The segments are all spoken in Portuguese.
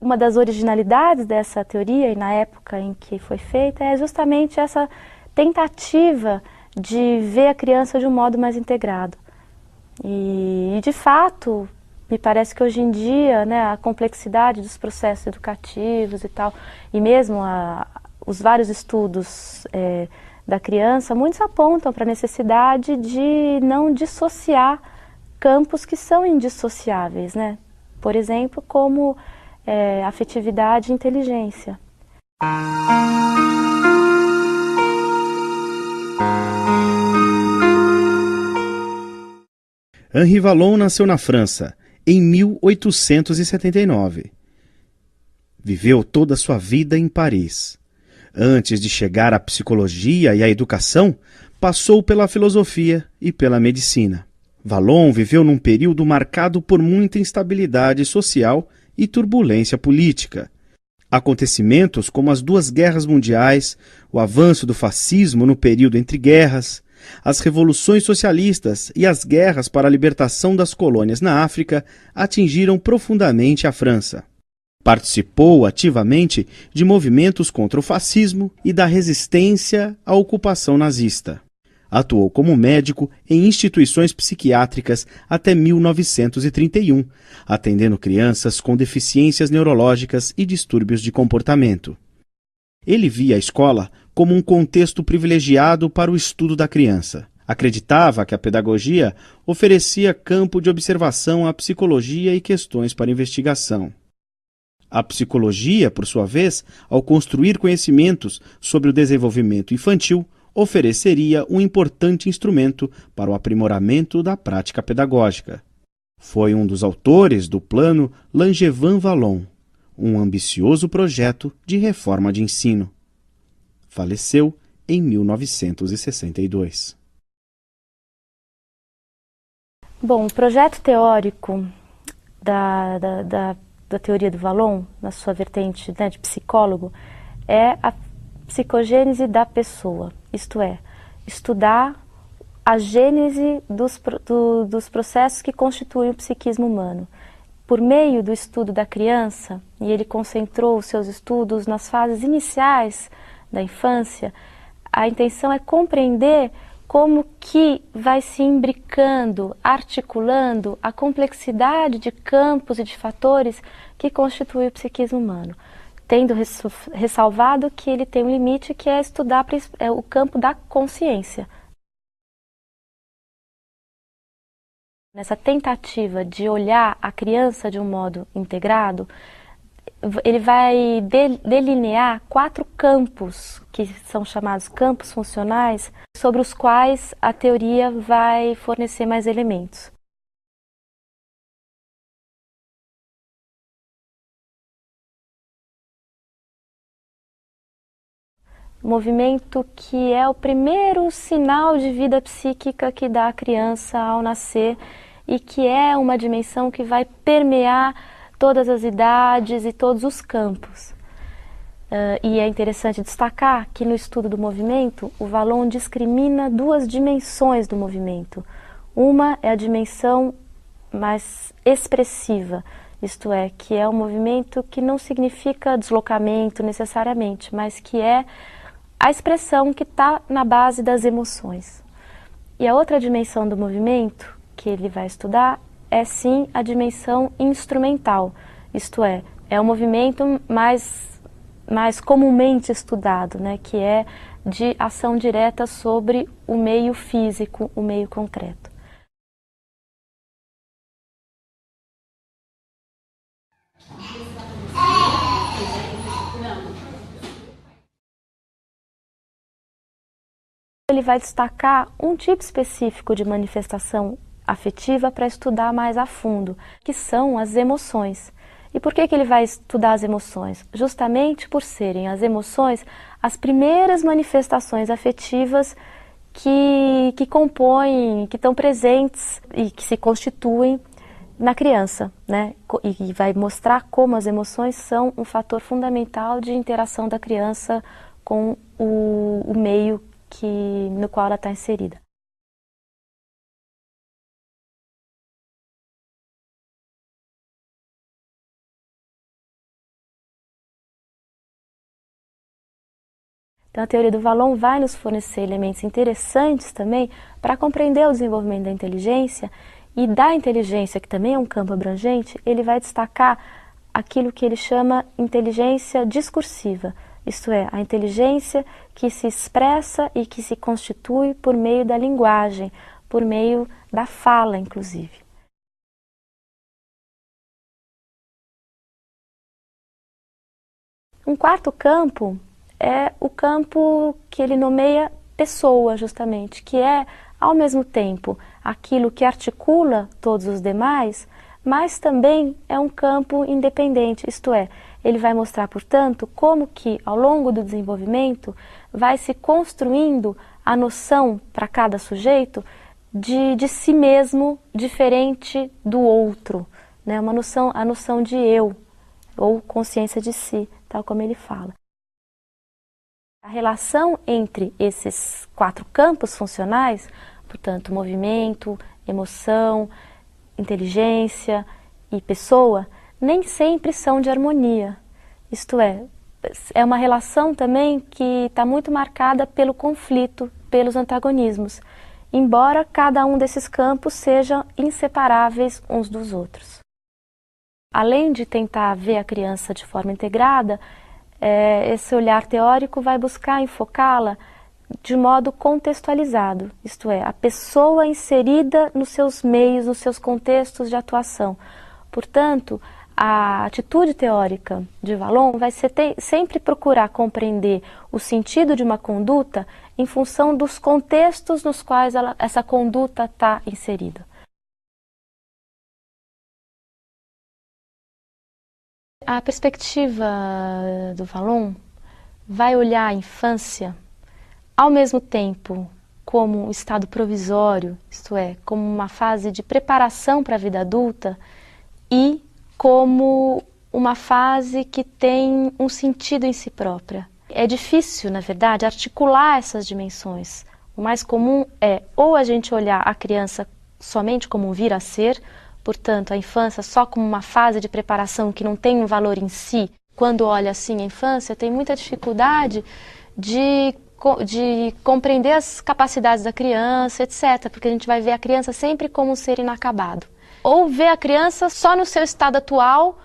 uma das originalidades dessa teoria, e na época em que foi feita, é justamente essa tentativa de ver a criança de um modo mais integrado. E de fato, me parece que hoje em dia, né, a complexidade dos processos educativos e tal, e mesmo os vários estudos da criança, muitos apontam para a necessidade de não dissociar campos que são indissociáveis, né? Por exemplo, como afetividade e inteligência. Henri Vallon nasceu na França em 1879. Viveu toda a sua vida em Paris. Antes de chegar à psicologia e à educação, passou pela filosofia e pela medicina. Vallon viveu num período marcado por muita instabilidade social e turbulência política. Acontecimentos como as 2 guerras mundiais, o avanço do fascismo no período entre guerras, as revoluções socialistas e as guerras para a libertação das colônias na África atingiram profundamente a França. Participou ativamente de movimentos contra o fascismo e da resistência à ocupação nazista. Atuou como médico em instituições psiquiátricas até 1931, atendendo crianças com deficiências neurológicas e distúrbios de comportamento. Ele via a escola como um contexto privilegiado para o estudo da criança. Acreditava que a pedagogia oferecia campo de observação à psicologia e questões para investigação. A psicologia, por sua vez, ao construir conhecimentos sobre o desenvolvimento infantil, ofereceria um importante instrumento para o aprimoramento da prática pedagógica. Foi um dos autores do Plano Langevin-Vallon, um ambicioso projeto de reforma de ensino. Faleceu em 1962. Bom, o projeto teórico da teoria do Vallon, na sua vertente, né, de psicólogo, é a psicogênese da pessoa, isto é, estudar a gênese dos processos que constituem o psiquismo humano. Por meio do estudo da criança, e ele concentrou os seus estudos nas fases iniciais da infância, a intenção é compreender como que vai se imbricando, articulando a complexidade de campos e de fatores que constituem o psiquismo humano, tendo ressalvado que ele tem um limite, que é estudar o campo da consciência. Nessa tentativa de olhar a criança de um modo integrado, ele vai delinear 4 campos, que são chamados campos funcionais, sobre os quais a teoria vai fornecer mais elementos. Movimento que é o primeiro sinal de vida psíquica que dá à criança ao nascer e que é uma dimensão que vai permear todas as idades e todos os campos. E é interessante destacar que no estudo do movimento, o Vallon discrimina 2 dimensões do movimento. Uma é a dimensão mais expressiva, isto é, que é um movimento que não significa deslocamento necessariamente, mas que é a expressão que está na base das emoções. E a outra dimensão do movimento que ele vai estudar é sim a dimensão instrumental, isto é um movimento mais comumente estudado, né, que é de ação direta sobre o meio físico, o meio concreto. Ele vai destacar um tipo específico de manifestação afetiva para estudar mais a fundo, que são as emoções. E por que ele vai estudar as emoções? Justamente por serem as emoções as primeiras manifestações afetivas que compõem, que estão presentes e que se constituem na criança, né? E vai mostrar como as emoções são um fator fundamental de interação da criança com o meio no qual ela está inserida. Então a teoria do Vallon vai nos fornecer elementos interessantes também para compreender o desenvolvimento da inteligência, e da inteligência, que também é um campo abrangente, ele vai destacar aquilo que ele chama inteligência discursiva, isto é, a inteligência que se expressa e que se constitui por meio da linguagem, por meio da fala, inclusive. Um quarto campo é o campo que ele nomeia pessoa, justamente, que é, ao mesmo tempo, aquilo que articula todos os demais, mas também é um campo independente, isto é, ele vai mostrar, portanto, como que, ao longo do desenvolvimento, vai se construindo a noção para cada sujeito de si mesmo diferente do outro, né? A noção de eu, ou consciência de si, tal como ele fala. A relação entre esses 4 campos funcionais, portanto, movimento, emoção, inteligência e pessoa, nem sempre são de harmonia. Isto é uma relação também que está muito marcada pelo conflito, pelos antagonismos, embora cada um desses campos sejam inseparáveis uns dos outros. Além de tentar ver a criança de forma integrada, esse olhar teórico vai buscar enfocá-la de modo contextualizado, isto é, a pessoa inserida nos seus meios, nos seus contextos de atuação. Portanto, a atitude teórica de Vallon vai ser sempre procurar compreender o sentido de uma conduta em função dos contextos nos quais essa conduta está inserida. A perspectiva do Vallon vai olhar a infância ao mesmo tempo como um estado provisório, isto é, como uma fase de preparação para a vida adulta, e como uma fase que tem um sentido em si própria. É difícil, na verdade, articular essas dimensões. O mais comum é ou a gente olhar a criança somente como um vir a ser, portanto, a infância só como uma fase de preparação que não tem um valor em si. Quando olha assim a infância, tem muita dificuldade de compreender as capacidades da criança, etc., porque a gente vai ver a criança sempre como um ser inacabado. Ou ver a criança só no seu estado atual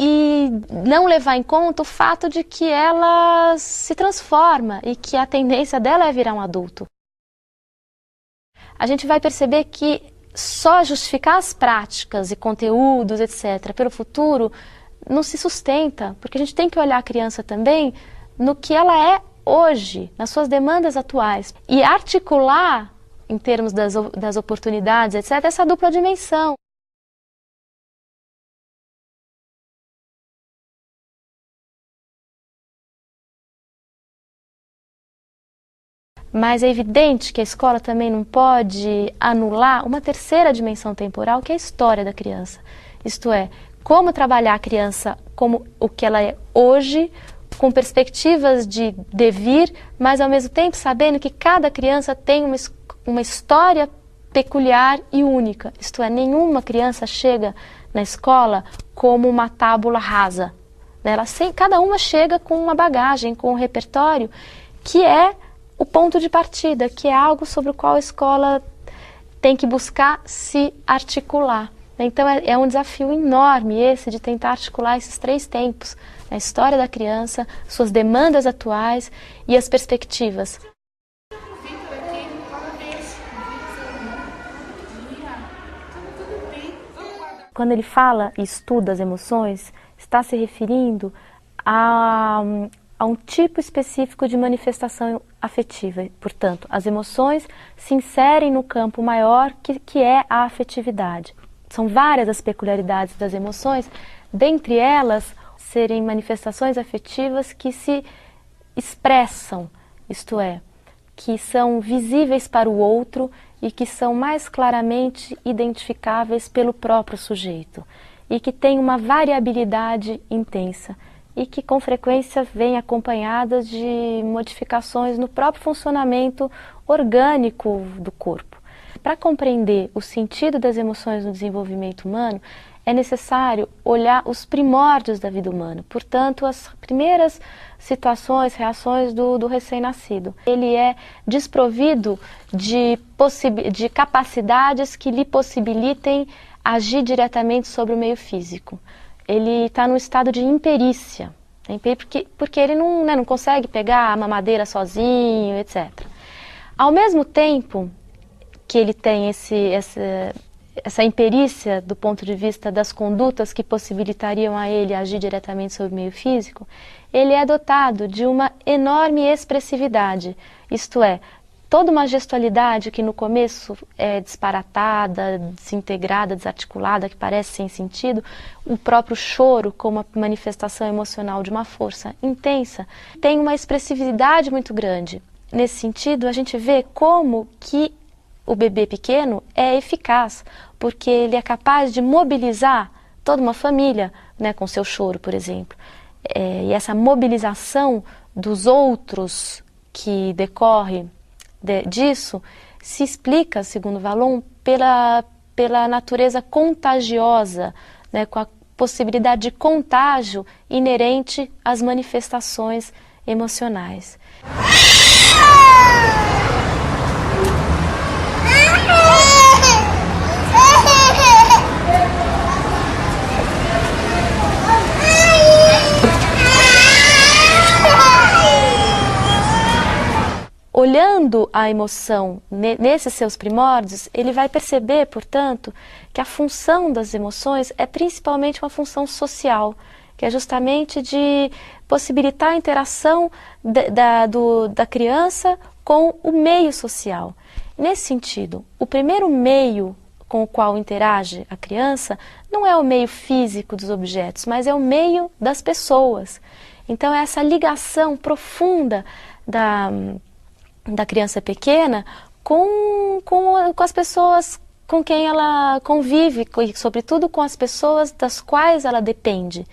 e não levar em conta o fato de que ela se transforma e que a tendência dela é virar um adulto. A gente vai perceber que só justificar as práticas e conteúdos, etc., pelo futuro, não se sustenta, porque a gente tem que olhar a criança também no que ela é hoje, nas suas demandas atuais, e articular, em termos das oportunidades, etc., essa dupla dimensão. Mas é evidente que a escola também não pode anular uma terceira dimensão temporal, que é a história da criança. Isto é, como trabalhar a criança como o que ela é hoje, com perspectivas de devir, mas ao mesmo tempo sabendo que cada criança tem uma história peculiar e única. Isto é, nenhuma criança chega na escola como uma tábula rasa. Cada uma chega com uma bagagem, com um repertório que é o ponto de partida, que é algo sobre o qual a escola tem que buscar se articular. Então é um desafio enorme esse de tentar articular esses 3 tempos, a história da criança, suas demandas atuais e as perspectivas. Quando ele fala e estuda as emoções, está se referindo a um tipo específico de manifestação afetiva. Portanto, as emoções se inserem no campo maior que é a afetividade. São várias as peculiaridades das emoções, dentre elas serem manifestações afetivas que se expressam, isto é, que são visíveis para o outro e que são mais claramente identificáveis pelo próprio sujeito e que têm uma variabilidade intensa e que com frequência vêm acompanhadas de modificações no próprio funcionamento orgânico do corpo. Para compreender o sentido das emoções no desenvolvimento humano, é necessário olhar os primórdios da vida humana, portanto, as primeiras situações, reações do recém-nascido. Ele é desprovido de capacidades que lhe possibilitem agir diretamente sobre o meio físico. Ele está num estado de imperícia, porque ele não consegue pegar a mamadeira sozinho, etc. Ao mesmo tempo que ele tem essa imperícia do ponto de vista das condutas que possibilitariam a ele agir diretamente sobre o meio físico, ele é dotado de uma enorme expressividade, isto é, toda uma gestualidade que no começo é disparatada, desintegrada, desarticulada, que parece sem sentido, o próprio choro como uma manifestação emocional de uma força intensa, tem uma expressividade muito grande. Nesse sentido, a gente vê como que o bebê pequeno é eficaz, porque ele é capaz de mobilizar toda uma família, né, com seu choro, por exemplo. E essa mobilização dos outros que decorre disso se explica, segundo Vallon, pela natureza contagiosa, né, com a possibilidade de contágio inerente às manifestações emocionais. Olhando a emoção nesses seus primórdios, ele vai perceber, portanto, que a função das emoções é principalmente uma função social, que é justamente de possibilitar a interação da criança com o meio social. Nesse sentido, o primeiro meio com o qual interage a criança não é o meio físico dos objetos, mas é o meio das pessoas. Então, essa ligação profunda da criança pequena com as pessoas com quem ela convive, e sobretudo com as pessoas das quais ela depende.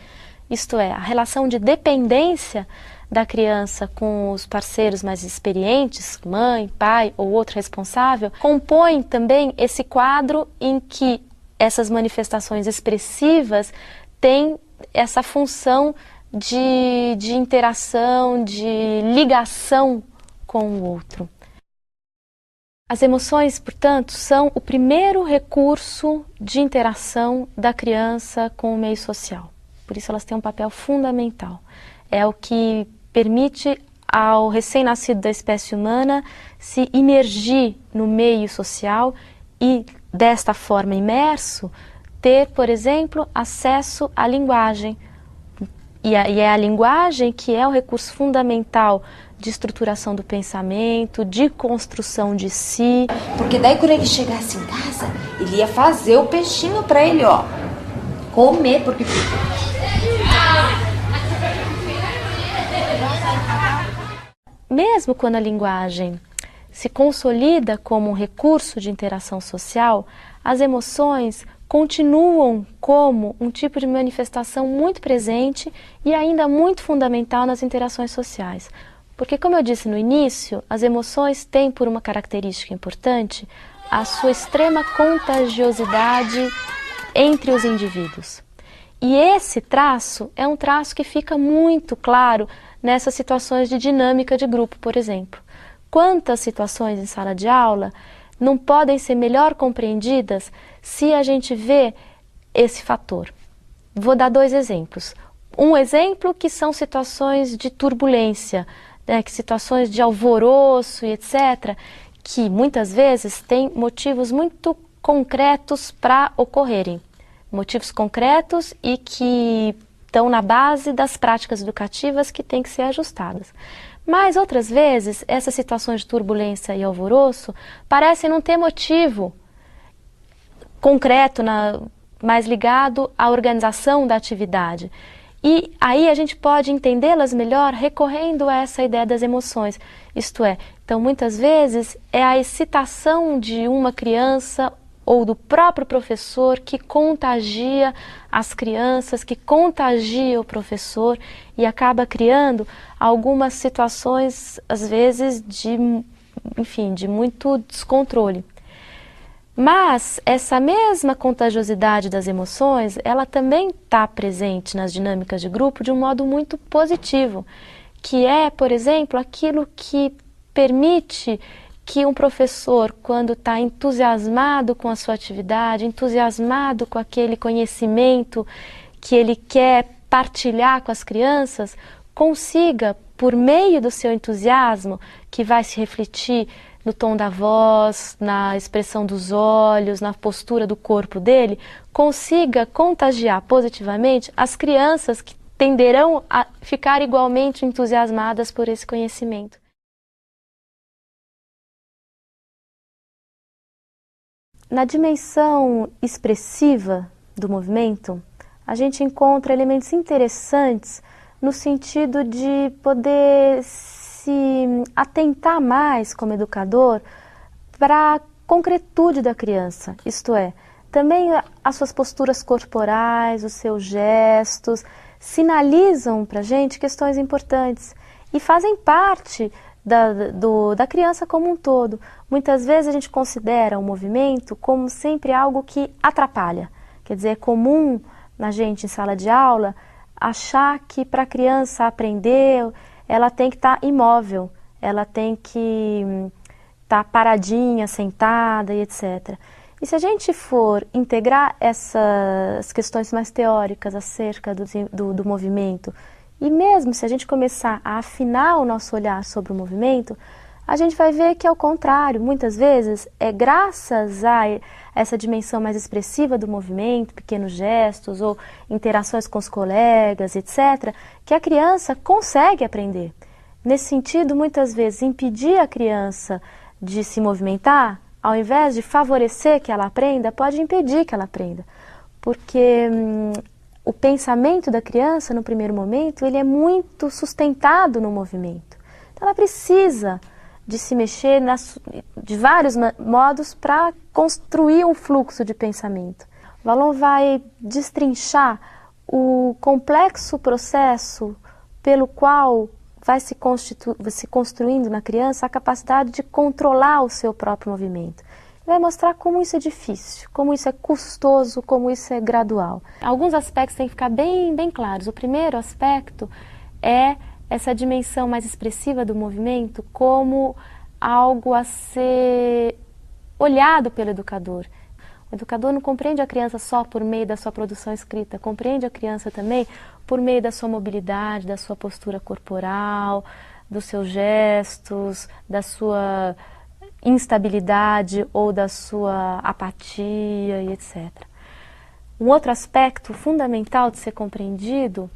Isto é, a relação de dependência da criança com os parceiros mais experientes, mãe, pai ou outro responsável, compõe também esse quadro em que essas manifestações expressivas têm essa função de interação, de ligação com o outro. As emoções, portanto, são o primeiro recurso de interação da criança com o meio social. Por isso elas têm um papel fundamental. É o que permite ao recém-nascido da espécie humana se imergir no meio social e, desta forma imerso, ter, por exemplo, acesso à linguagem. E é a linguagem que é o recurso fundamental de estruturação do pensamento, de construção de si. Porque daí quando ele chegasse em casa, ele ia fazer o peixinho para ele, ó, comer, porque... Mesmo quando a linguagem se consolida como um recurso de interação social, as emoções continuam como um tipo de manifestação muito presente e ainda muito fundamental nas interações sociais. Porque, como eu disse no início, as emoções têm por uma característica importante a sua extrema contagiosidade entre os indivíduos. E esse traço é um traço que fica muito claro nessas situações de dinâmica de grupo, por exemplo. Quantas situações em sala de aula não podem ser melhor compreendidas se a gente vê esse fator? Vou dar 2 exemplos. Um exemplo que são situações de turbulência, né, que situações de alvoroço e etc., que muitas vezes têm motivos muito concretos para ocorrerem. Motivos concretos e que estão na base das práticas educativas que têm que ser ajustadas. Mas outras vezes, essas situações de turbulência e alvoroço parecem não ter motivo concreto, mais ligado à organização da atividade. E aí a gente pode entendê-las melhor recorrendo a essa ideia das emoções. Isto é, então muitas vezes é a excitação de uma criança ou do próprio professor que contagia as crianças, que contagia o professor e acaba criando algumas situações, às vezes, de muito descontrole. Mas essa mesma contagiosidade das emoções, ela também está presente nas dinâmicas de grupo de um modo muito positivo, que é, por exemplo, aquilo que permite que um professor, quando está entusiasmado com a sua atividade, entusiasmado com aquele conhecimento que ele quer partilhar com as crianças, consiga, por meio do seu entusiasmo, que vai se refletir no tom da voz, na expressão dos olhos, na postura do corpo dele, consiga contagiar positivamente as crianças que tenderão a ficar igualmente entusiasmadas por esse conhecimento. Na dimensão expressiva do movimento, a gente encontra elementos interessantes no sentido de poder se atentar mais como educador para a concretude da criança, isto é, também as suas posturas corporais, os seus gestos, sinalizam para a gente questões importantes e fazem parte da criança como um todo. Muitas vezes a gente considera o movimento como sempre algo que atrapalha, quer dizer, é comum na gente em sala de aula achar que para a criança aprender ela tem que estar imóvel, ela tem que estar paradinha, sentada e etc. E se a gente for integrar essas questões mais teóricas acerca do movimento, e mesmo se a gente começar a afinar o nosso olhar sobre o movimento, a gente vai ver que, ao contrário, muitas vezes é graças a essa dimensão mais expressiva do movimento, pequenos gestos ou interações com os colegas, etc., que a criança consegue aprender. Nesse sentido, muitas vezes, impedir a criança de se movimentar, ao invés de favorecer que ela aprenda, pode impedir que ela aprenda. Porque o pensamento da criança, no primeiro momento, ele é muito sustentado no movimento. Então, ela precisa de se mexer de vários modos para construir um fluxo de pensamento. O Vallon vai destrinchar o complexo processo pelo qual vai se construindo na criança a capacidade de controlar o seu próprio movimento. Vai mostrar como isso é difícil, como isso é custoso, como isso é gradual. Alguns aspectos têm que ficar bem claros. O primeiro aspecto é essa dimensão mais expressiva do movimento como algo a ser olhado pelo educador. O educador não compreende a criança só por meio da sua produção escrita, compreende a criança também por meio da sua mobilidade, da sua postura corporal, dos seus gestos, da sua instabilidade ou da sua apatia e etc. Um outro aspecto fundamental de ser compreendido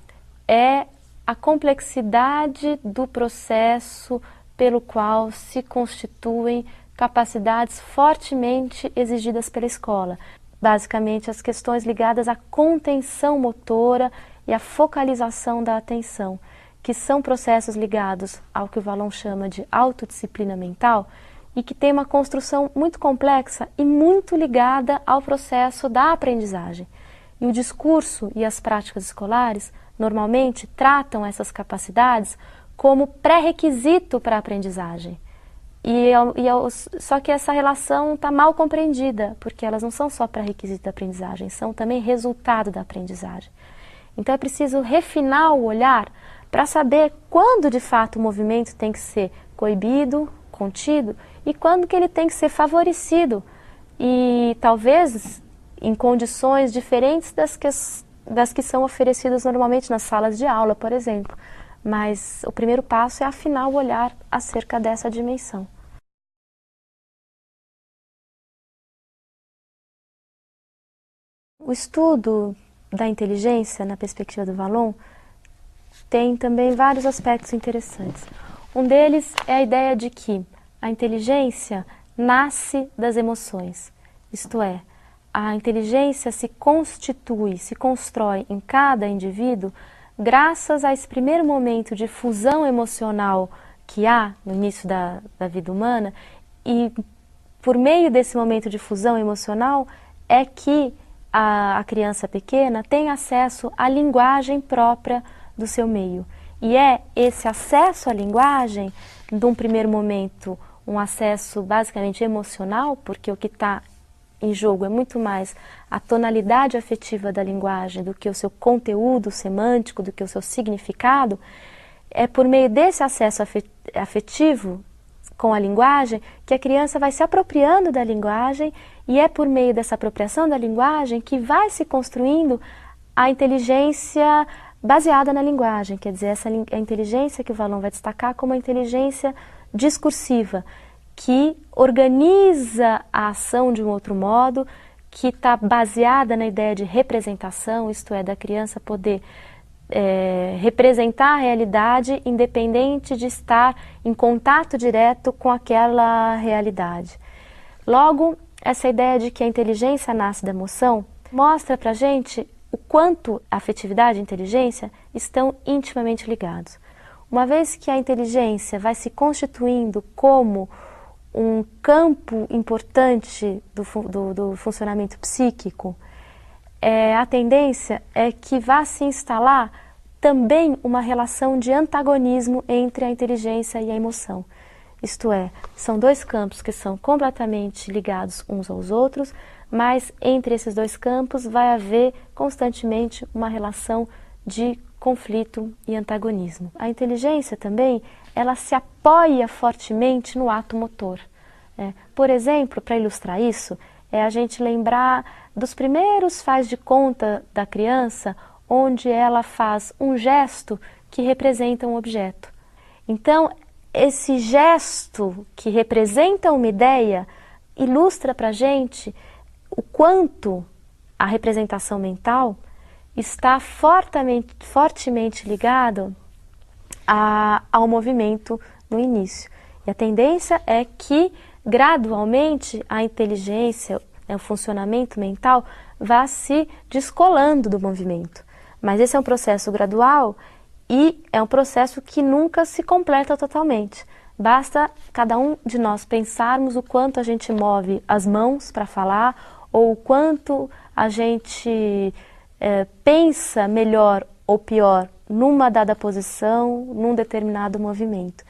é a complexidade do processo pelo qual se constituem capacidades fortemente exigidas pela escola. Basicamente, as questões ligadas à contenção motora e à focalização da atenção, que são processos ligados ao que o Vallon chama de autodisciplina mental e que tem uma construção muito complexa e muito ligada ao processo da aprendizagem. E o discurso e as práticas escolares normalmente tratam essas capacidades como pré-requisito para a aprendizagem. Só que essa relação está mal compreendida, porque elas não são só pré-requisito da aprendizagem, são também resultado da aprendizagem. Então é preciso refinar o olhar para saber quando de fato o movimento tem que ser coibido, contido, e quando que ele tem que ser favorecido. E talvez em condições diferentes das que são oferecidas normalmente nas salas de aula, por exemplo. Mas o primeiro passo é afinar o olhar acerca dessa dimensão. O estudo da inteligência, na perspectiva do Vallon, tem também vários aspectos interessantes. Um deles é a ideia de que a inteligência nasce das emoções, isto é, a inteligência se constitui, se constrói em cada indivíduo graças a esse primeiro momento de fusão emocional que há no início da vida humana, e por meio desse momento de fusão emocional é que a criança pequena tem acesso à linguagem própria do seu meio. E é esse acesso à linguagem, num primeiro momento, um acesso basicamente emocional, porque o que está em jogo é muito mais a tonalidade afetiva da linguagem do que o seu conteúdo semântico, do que o seu significado, é por meio desse acesso afetivo com a linguagem que a criança vai se apropriando da linguagem, e é por meio dessa apropriação da linguagem que vai se construindo a inteligência baseada na linguagem, quer dizer, a inteligência que o Vallon vai destacar como a inteligência discursiva, que organiza a ação de um outro modo, que está baseada na ideia de representação, isto é, da criança poder representar a realidade independente de estar em contato direto com aquela realidade. Logo, essa ideia de que a inteligência nasce da emoção mostra para a gente o quanto a afetividade e a inteligência estão intimamente ligados. Uma vez que a inteligência vai se constituindo como um campo importante do funcionamento psíquico, a tendência é que vá se instalar também uma relação de antagonismo entre a inteligência e a emoção. Isto é, são dois campos que são completamente ligados uns aos outros, mas entre esses dois campos vai haver constantemente uma relação de conflito e antagonismo. A inteligência também, ela se apoia fortemente no ato motor. Por exemplo, para ilustrar isso, é a gente lembrar dos primeiros faz de conta da criança, onde ela faz um gesto que representa um objeto. Então, esse gesto que representa uma ideia ilustra para a gente o quanto a representação mental está fortemente ligado ao movimento no início. E a tendência é que, gradualmente, a inteligência, o funcionamento mental, vá se descolando do movimento. Mas esse é um processo gradual e é um processo que nunca se completa totalmente. Basta cada um de nós pensarmos o quanto a gente move as mãos para falar, ou o quanto a gente pensa melhor ou pior numa dada posição, num determinado movimento.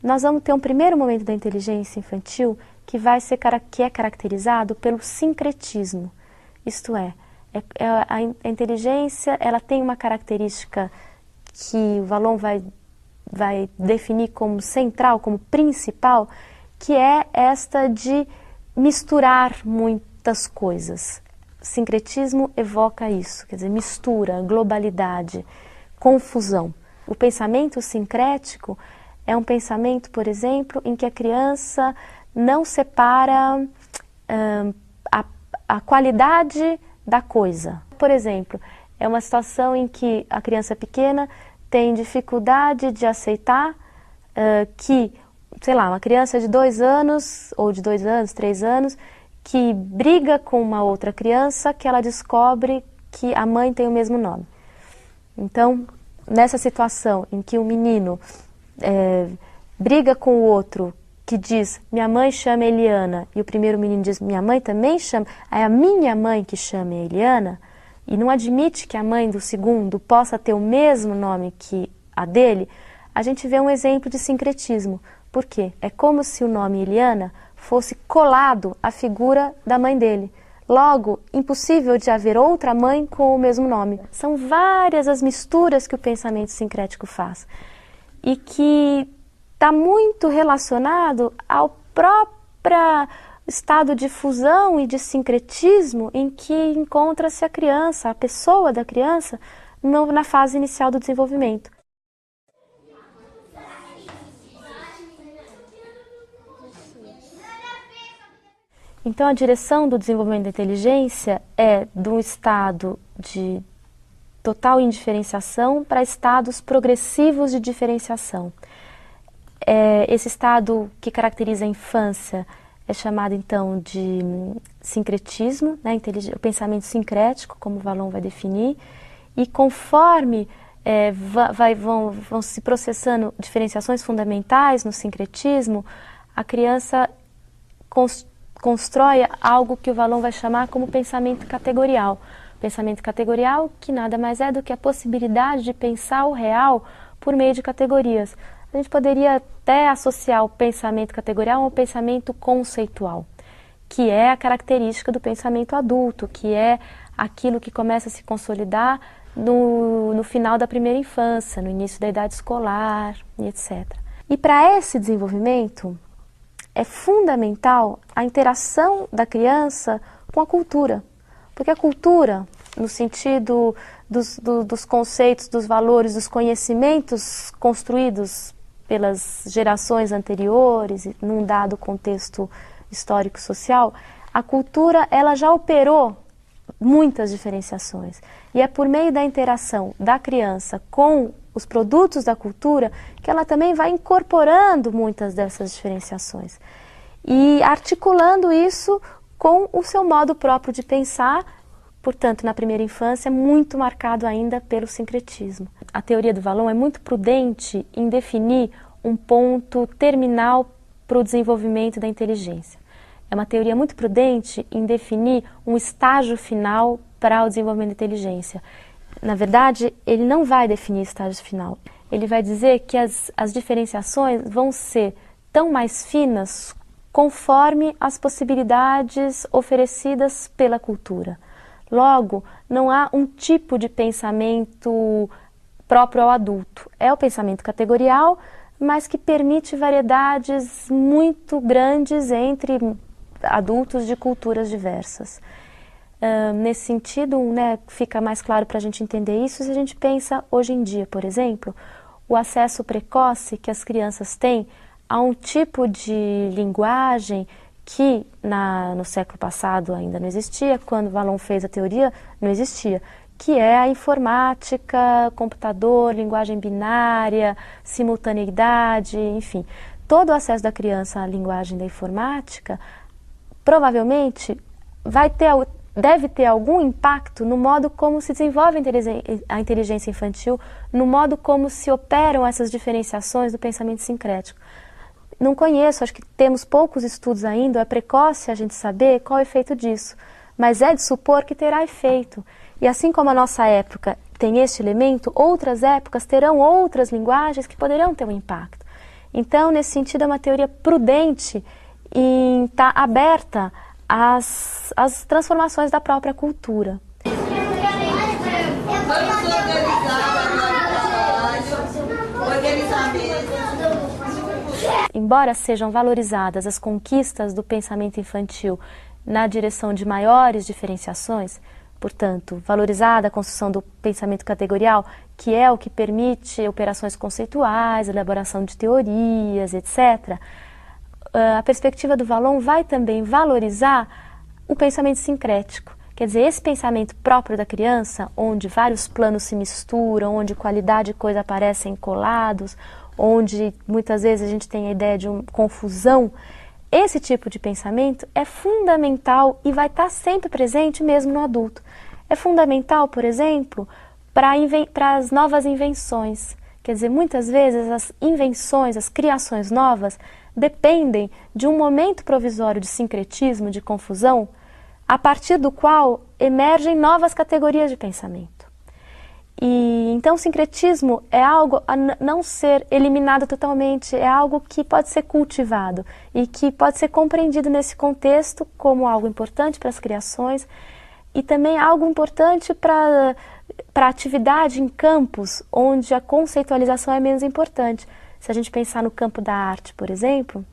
Nós vamos ter um primeiro momento da inteligência infantil que é caracterizado pelo sincretismo. Isto é, a inteligência ela tem uma característica que o Vallon vai definir como central, como principal, que é esta de misturar muitas coisas. Sincretismo evoca isso, quer dizer, mistura, globalidade, confusão. O pensamento sincrético é um pensamento, por exemplo, em que a criança não separa a qualidade da coisa. Por exemplo, é uma situação em que a criança pequena tem dificuldade de aceitar que, sei lá, uma criança de 2 anos, ou de 2 anos, 3 anos, que briga com uma outra criança que ela descobre que a mãe tem o mesmo nome. Então, nessa situação em que o menino briga com o outro que diz, minha mãe chama Eliana, e o primeiro menino diz, minha mãe também chama, é a minha mãe que chama Eliana, e não admite que a mãe do segundo possa ter o mesmo nome que a dele, a gente vê um exemplo de sincretismo. Por quê? É como se o nome Eliana fosse colado à figura da mãe dele. Logo, impossível de haver outra mãe com o mesmo nome. São várias as misturas que o pensamento sincrético faz. E que está muito relacionado ao próprio estado de fusão e de sincretismo em que encontra-se a criança, a pessoa da criança, na fase inicial do desenvolvimento. Então, a direção do desenvolvimento da inteligência é de um estado de total indiferenciação para estados progressivos de diferenciação. Esse estado que caracteriza a infância é chamado, então, de sincretismo, né, o pensamento sincrético, como o Vallon vai definir, e conforme vão se processando diferenciações fundamentais no sincretismo, a criança constrói algo que o Vallon vai chamar como pensamento categorial. Pensamento categorial, que nada mais é do que a possibilidade de pensar o real por meio de categorias. A gente poderia até associar o pensamento categorial ao pensamento conceitual, que é a característica do pensamento adulto, que é aquilo que começa a se consolidar no final da primeira infância, no início da idade escolar, etc. E para esse desenvolvimento, é fundamental a interação da criança com a cultura, porque a cultura, no sentido dos conceitos, dos valores, dos conhecimentos construídos pelas gerações anteriores, num dado contexto histórico-social, a cultura ela já operou muitas diferenciações. E é por meio da interação da criança com os produtos da cultura que ela também vai incorporando muitas dessas diferenciações e articulando isso com o seu modo próprio de pensar, portanto, na primeira infância, muito marcado ainda pelo sincretismo. A teoria do Vallon é muito prudente em definir um ponto terminal para o desenvolvimento da inteligência. É uma teoria muito prudente em definir um estágio final para o desenvolvimento da inteligência. Na verdade, ele não vai definir estágio final. Ele vai dizer que as diferenciações vão ser tão mais finas conforme as possibilidades oferecidas pela cultura. Logo, não há um tipo de pensamento próprio ao adulto. É o pensamento categorial, mas que permite variedades muito grandes entre adultos de culturas diversas. Nesse sentido, fica mais claro para a gente entender isso se a gente pensa hoje em dia, por exemplo, o acesso precoce que as crianças têm a um tipo de linguagem que no século passado ainda não existia, quando Vallon fez a teoria não existia, que é a informática, computador, linguagem binária, simultaneidade, enfim. Todo o acesso da criança à linguagem da informática provavelmente deve ter algum impacto no modo como se desenvolve a inteligência infantil, no modo como se operam essas diferenciações do pensamento sincrético. Não conheço, acho que temos poucos estudos ainda, é precoce a gente saber qual é o efeito disso, mas é de supor que terá efeito. E assim como a nossa época tem este elemento, outras épocas terão outras linguagens que poderão ter um impacto. Então, nesse sentido, é uma teoria prudente em estar aberta às transformações da própria cultura. Embora sejam valorizadas as conquistas do pensamento infantil na direção de maiores diferenciações, portanto, valorizada a construção do pensamento categorial, que é o que permite operações conceituais, elaboração de teorias, etc., a perspectiva do Vallon vai também valorizar o pensamento sincrético. Quer dizer, esse pensamento próprio da criança, onde vários planos se misturam, onde qualidade e coisa aparecem colados, onde muitas vezes a gente tem a ideia de uma confusão, esse tipo de pensamento é fundamental e vai estar sempre presente mesmo no adulto. É fundamental, por exemplo, para as novas invenções. Quer dizer, muitas vezes as invenções, as criações novas, dependem de um momento provisório de sincretismo, de confusão, a partir do qual emergem novas categorias de pensamento. E então o sincretismo é algo a não ser eliminado totalmente, é algo que pode ser cultivado e que pode ser compreendido nesse contexto como algo importante para as criações e também algo importante para a atividade em campos onde a conceitualização é menos importante. Se a gente pensar no campo da arte, por exemplo,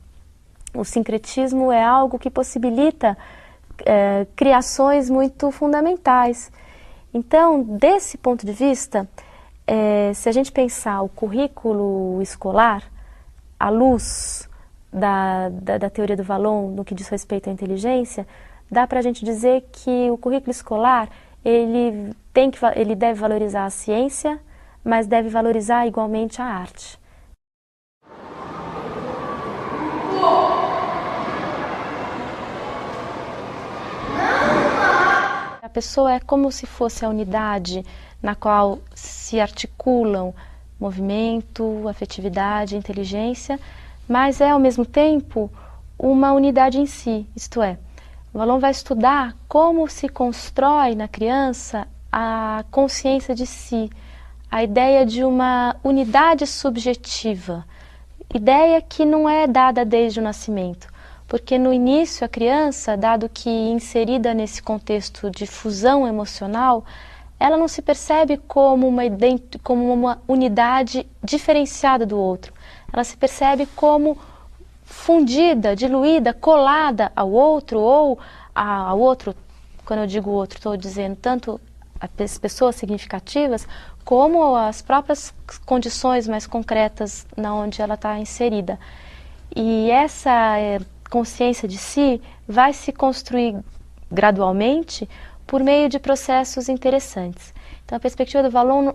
o sincretismo é algo que possibilita criações muito fundamentais. Então, desse ponto de vista, se a gente pensar o currículo escolar, à luz da teoria do Vallon no que diz respeito à inteligência, dá para a gente dizer que o currículo escolar ele deve valorizar a ciência, mas deve valorizar igualmente a arte. A pessoa é como se fosse a unidade na qual se articulam movimento, afetividade, inteligência, mas é ao mesmo tempo uma unidade em si, isto é, Vallon vai estudar como se constrói na criança a consciência de si, a ideia de uma unidade subjetiva, ideia que não é dada desde o nascimento, porque no início a criança, dado que inserida nesse contexto de fusão emocional, ela não se percebe como uma unidade diferenciada do outro, ela se percebe como fundida, diluída, colada ao outro, ou ao outro, quando eu digo outro, estou dizendo tanto as pessoas significativas, como as próprias condições mais concretas na onde ela está inserida. E essa consciência de si vai se construir gradualmente por meio de processos interessantes. Então a perspectiva do Vallon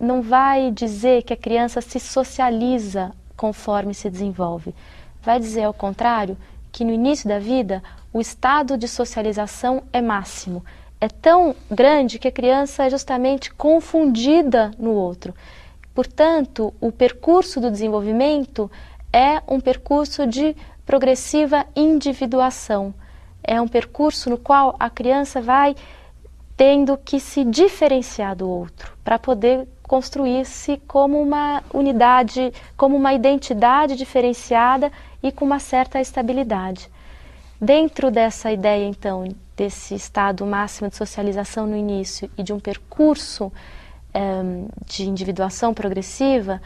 não vai dizer que a criança se socializa conforme se desenvolve. Vai dizer, ao contrário, que no início da vida o estado de socialização é máximo. É tão grande que a criança é justamente confundida no outro. Portanto, o percurso do desenvolvimento é um percurso de progressiva individuação. É um percurso no qual a criança vai tendo que se diferenciar do outro para poder construir-se como uma unidade, como uma identidade diferenciada e com uma certa estabilidade. Dentro dessa ideia, então, desse estado máximo de socialização no início e de um percurso de individuação progressiva,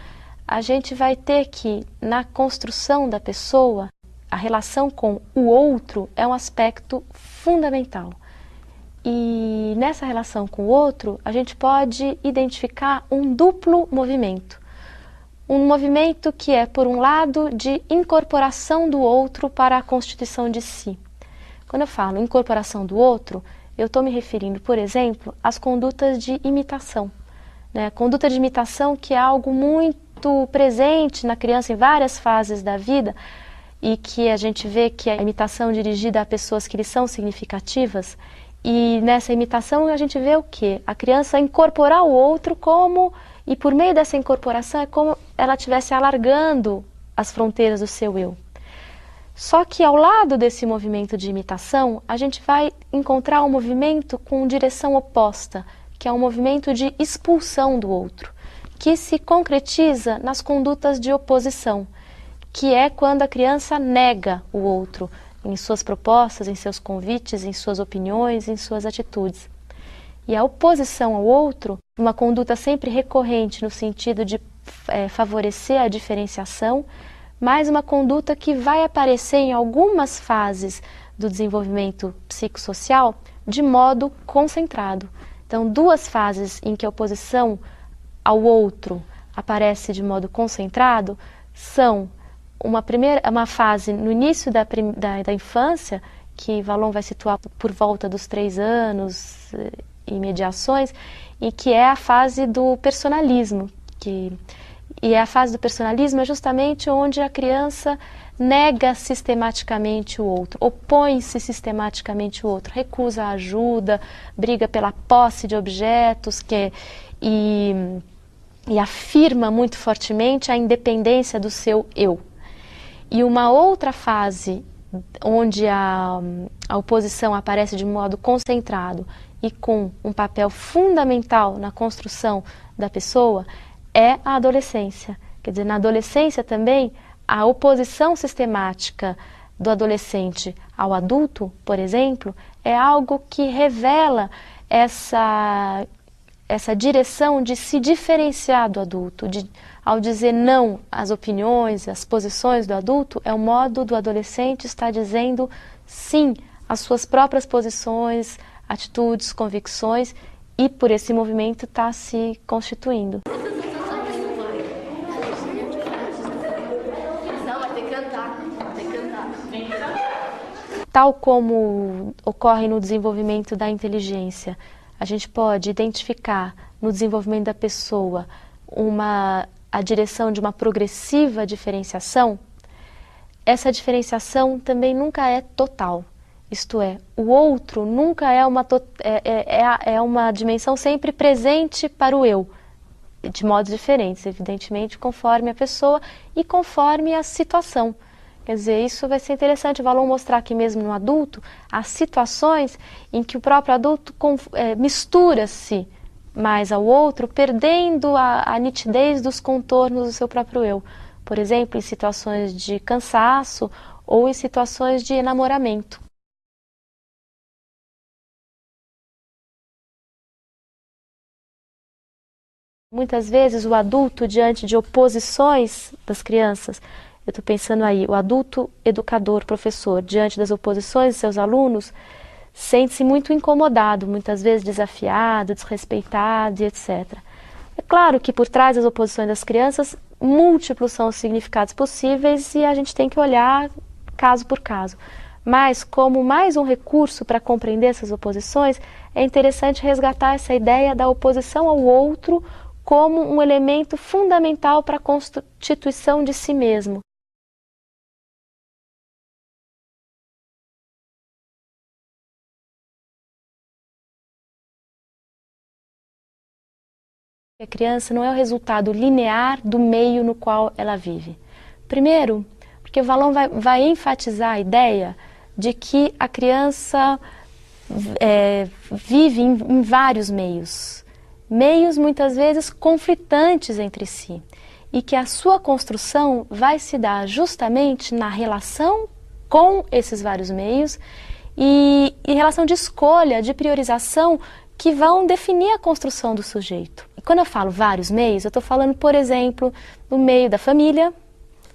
a gente vai ter que, na construção da pessoa, a relação com o outro é um aspecto fundamental. E nessa relação com o outro, a gente pode identificar um duplo movimento. Um movimento que é, por um lado, de incorporação do outro para a constituição de si. Quando eu falo incorporação do outro, eu estou me referindo, por exemplo, às condutas de imitação. Né? Conduta de imitação que é algo muito presente na criança em várias fases da vida e que a gente vê que é a imitação dirigida a pessoas que lhe são significativas. E nessa imitação a gente vê o quê? A criança incorporar o outro como, e por meio dessa incorporação é como ela estivesse alargando as fronteiras do seu eu. Só que ao lado desse movimento de imitação, a gente vai encontrar um movimento com direção oposta, que é um movimento de expulsão do outro, que se concretiza nas condutas de oposição, que é quando a criança nega o outro, em suas propostas, em seus convites, em suas opiniões, em suas atitudes. E a oposição ao outro, uma conduta sempre recorrente no sentido de favorecer a diferenciação, mas uma conduta que vai aparecer em algumas fases do desenvolvimento psicossocial de modo concentrado. Então, duas fases em que a oposição ao outro aparece de modo concentrado são uma fase no início da infância, que Vallon vai situar por volta dos 3 anos e mediações, e que é a fase do personalismo. E a fase do personalismo é justamente onde a criança nega sistematicamente o outro, opõe-se sistematicamente ao outro, recusa a ajuda, briga pela posse de objetos e afirma muito fortemente a independência do seu eu. E uma outra fase onde a oposição aparece de modo concentrado e com um papel fundamental na construção da pessoa é a adolescência. Quer dizer, na adolescência também, a oposição sistemática do adolescente ao adulto, por exemplo, é algo que revela essa direção de se diferenciar do adulto, ao dizer não às opiniões, às posições do adulto, é o modo do adolescente estar dizendo sim às suas próprias posições, atitudes, convicções, e por esse movimento está se constituindo. Tal como ocorre no desenvolvimento da inteligência, a gente pode identificar no desenvolvimento da pessoa a direção de uma progressiva diferenciação. Essa diferenciação também nunca é total. Isto é, o outro nunca é uma dimensão sempre presente para o eu, de modos diferentes, evidentemente, conforme a pessoa e conforme a situação. Quer dizer, isso vai ser interessante, o Vallon mostrar que mesmo no adulto, há situações em que o próprio adulto mistura-se mais ao outro, perdendo a nitidez dos contornos do seu próprio eu. Por exemplo, em situações de cansaço ou em situações de enamoramento. Muitas vezes o adulto, diante de oposições das crianças, eu estou pensando aí, o adulto educador, professor, diante das oposições de seus alunos, sente-se muito incomodado, muitas vezes desafiado, desrespeitado e etc. É claro que por trás das oposições das crianças, múltiplos são os significados possíveis e a gente tem que olhar caso por caso. Mas, como mais um recurso para compreender essas oposições, é interessante resgatar essa ideia da oposição ao outro como um elemento fundamental para a constituição de si mesmo. A criança não é o resultado linear do meio no qual ela vive. Primeiro, porque o Vallon vai enfatizar a ideia de que a criança vive em vários meios. Meios muitas vezes conflitantes entre si. E que a sua construção vai se dar justamente na relação com esses vários meios e relação de escolha, de priorização, que vão definir a construção do sujeito. E quando eu falo vários meios, eu estou falando, por exemplo, do meio da família,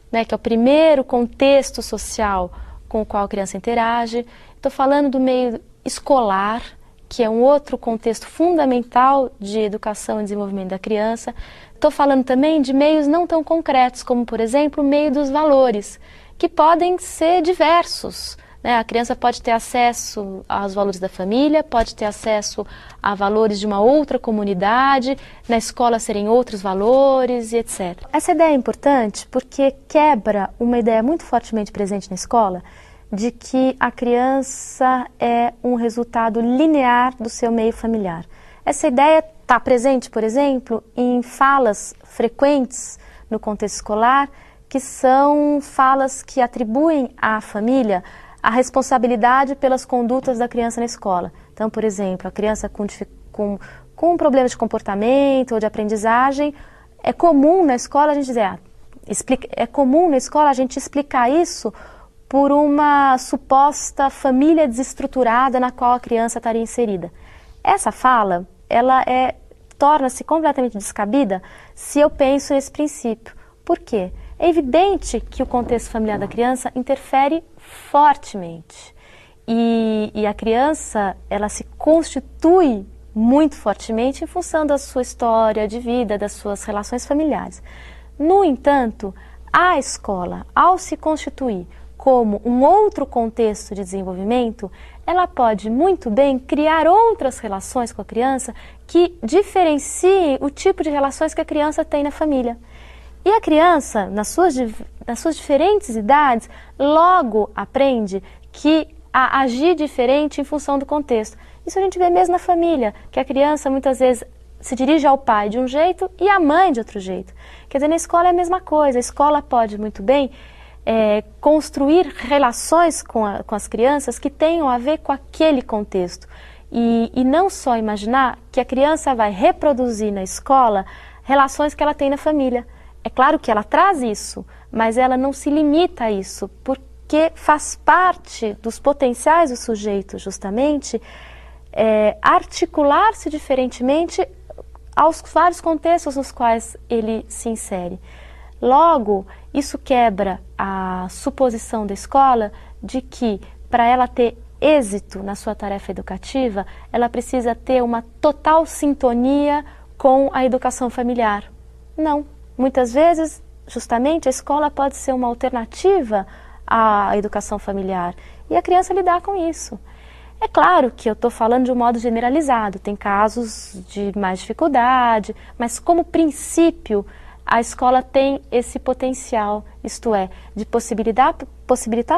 né, que é o primeiro contexto social com o qual a criança interage. Estou falando do meio escolar, que é um outro contexto fundamental de educação e desenvolvimento da criança. Estou falando também de meios não tão concretos, como, por exemplo, o meio dos valores, que podem ser diversos. A criança pode ter acesso aos valores da família, pode ter acesso a valores de uma outra comunidade, na escola serem outros valores e etc. Essa ideia é importante porque quebra uma ideia muito fortemente presente na escola de que a criança é um resultado linear do seu meio familiar. Essa ideia está presente, por exemplo, em falas frequentes no contexto escolar, que são falas que atribuem à família a responsabilidade pelas condutas da criança na escola. Então, por exemplo, a criança com problemas de comportamento ou de aprendizagem, é comum na escola a gente dizer, é comum na escola a gente explicar isso por uma suposta família desestruturada na qual a criança estaria inserida. Essa fala, ela torna-se completamente descabida se eu penso nesse princípio. Por quê? É evidente que o contexto familiar da criança interfere fortemente. E a criança, ela se constitui muito fortemente em função da sua história de vida, das suas relações familiares. No entanto, a escola, ao se constituir como um outro contexto de desenvolvimento, ela pode muito bem criar outras relações com a criança que diferenciem o tipo de relações que a criança tem na família. E a criança, nas suas diferentes idades, logo aprende a agir diferente em função do contexto. Isso a gente vê mesmo na família, que a criança muitas vezes se dirige ao pai de um jeito e à mãe de outro jeito. Quer dizer, na escola é a mesma coisa. A escola pode muito bem construir relações com as crianças que tenham a ver com aquele contexto. E não só imaginar que a criança vai reproduzir na escola relações que ela tem na família. É claro que ela traz isso, mas ela não se limita a isso, porque faz parte dos potenciais do sujeito, justamente, articular-se diferentemente aos vários contextos nos quais ele se insere. Logo, isso quebra a suposição da escola de que, para ela ter êxito na sua tarefa educativa, ela precisa ter uma total sintonia com a educação familiar. Não. Muitas vezes, justamente, a escola pode ser uma alternativa à educação familiar e a criança lidar com isso. É claro que eu estou falando de um modo generalizado, tem casos de mais dificuldade, mas como princípio a escola tem esse potencial, isto é, de possibilitar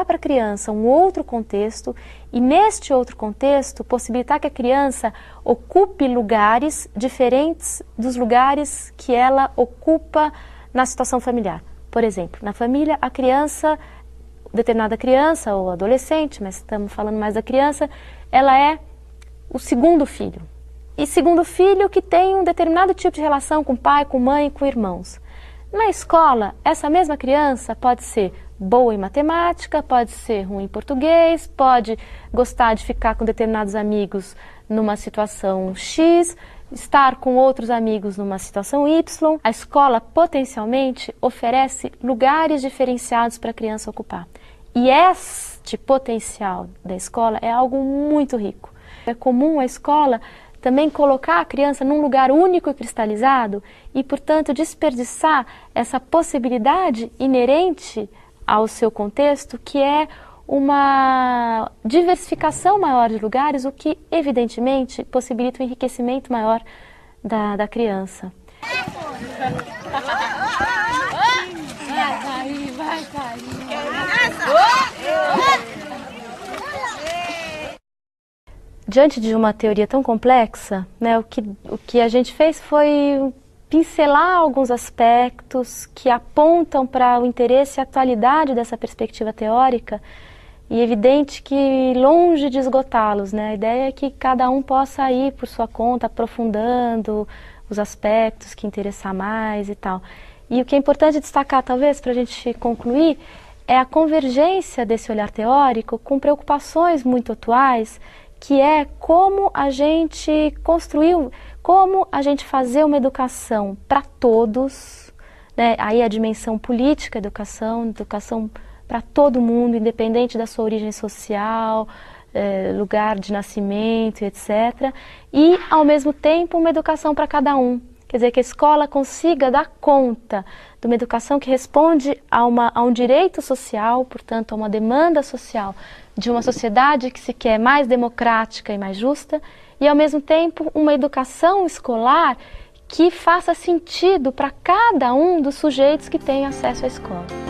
para a criança um outro contexto e neste outro contexto possibilitar que a criança ocupe lugares diferentes dos lugares que ela ocupa na situação familiar. Por exemplo, na família a criança determinada criança ou adolescente, mas estamos falando mais da criança, ela é o segundo filho. E segundo filho que tem um determinado tipo de relação com pai, com mãe, com irmãos. Na escola, essa mesma criança pode ser boa em matemática, pode ser ruim em português, pode gostar de ficar com determinados amigos numa situação X, estar com outros amigos numa situação Y. A escola potencialmente oferece lugares diferenciados para a criança ocupar. E este potencial da escola é algo muito rico. É comum a escola também colocar a criança num lugar único e cristalizado e, portanto, desperdiçar essa possibilidade inerente ao seu contexto, que é uma diversificação maior de lugares, o que, evidentemente, possibilita um enriquecimento maior da criança. Vai cair. Diante de uma teoria tão complexa, né, o que a gente fez foi pincelar alguns aspectos que apontam para o interesse e a atualidade dessa perspectiva teórica, e é evidente que longe de esgotá-los, né? A ideia é que cada um possa ir por sua conta, aprofundando os aspectos que interessar mais e tal. E o que é importante destacar, talvez, para a gente concluir, é a convergência desse olhar teórico com preocupações muito atuais, que é como a gente construiu, como a gente fazer uma educação para todos, né? Aí a dimensão política, educação para todo mundo, independente da sua origem social, lugar de nascimento, etc. E, ao mesmo tempo, uma educação para cada um. Quer dizer, que a escola consiga dar conta de uma educação que responde a um direito social, portanto, a uma demanda social de uma sociedade que se quer mais democrática e mais justa, e, ao mesmo tempo, uma educação escolar que faça sentido para cada um dos sujeitos que têm acesso à escola.